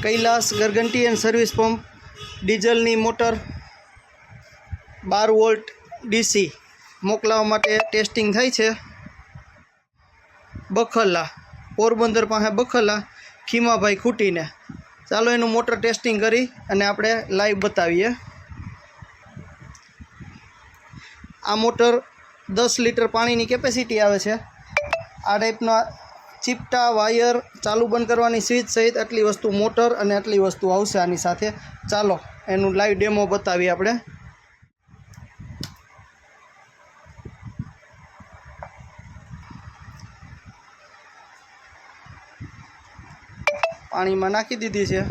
કૈલાસ ગરગંટી and service pump ડીઝલની motor 12 volt DC મોકલાવવા માટે ટેસ્ટિંગ થાય છે। બખલા પોરબંદર પાસે બખલા ખીમાભાઈ ખૂટીને। ચાલો એનું મોટર ટેસ્ટિંગ કરી અને આપણે લાઈવ બતાવીએ। આ મોટર 10 લીટર પાણીની કેપેસિટી આવે છે। આ ટાઈપના ચીપટા વાયર ચાલુ બંધ કરવાની સ્વિચ સહિત આટલી વસ્તુ મોટર અને આટલી વસ્તુ આવશે આની સાથે। ચાલો એનું લાઈવ ડેમો બતાવીએ આપણે। પાણીમાં નાખી દીધી છે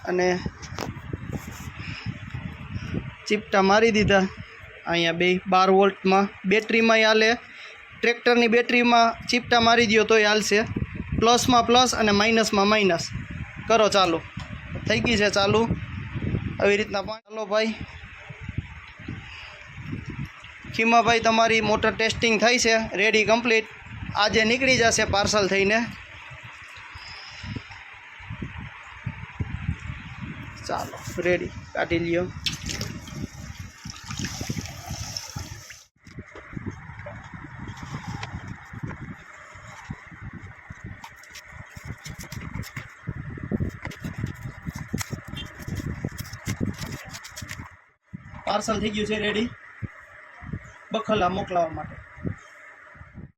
અને ચીપટા મારી દીધા। અહીંયા 12 વોલ્ટમાં બેટરીમાં હાલે। ટ્રેક્ટરની બેટરીમાં ચીપટા મારી દો તોય હાલશે। પ્લસમાં પ્લસ અને માઇનસમાં માઇનસ કરો ચાલુ। થઈ ગઈ છે ચાલુ આવી રીતના। ચાલો ભાઈ ખીમાભાઈ તમારી મોટર ટેસ્ટિંગ થઈ છે રેડી કમ્પ્લીટ। આજે નીકળી જશે પાર્સલ થઈને। ચાલો રેડી કાઢી લ્યો। પાર્સલ થઈ ગયું છે રેડી બખલા મોકલાવવા માટે।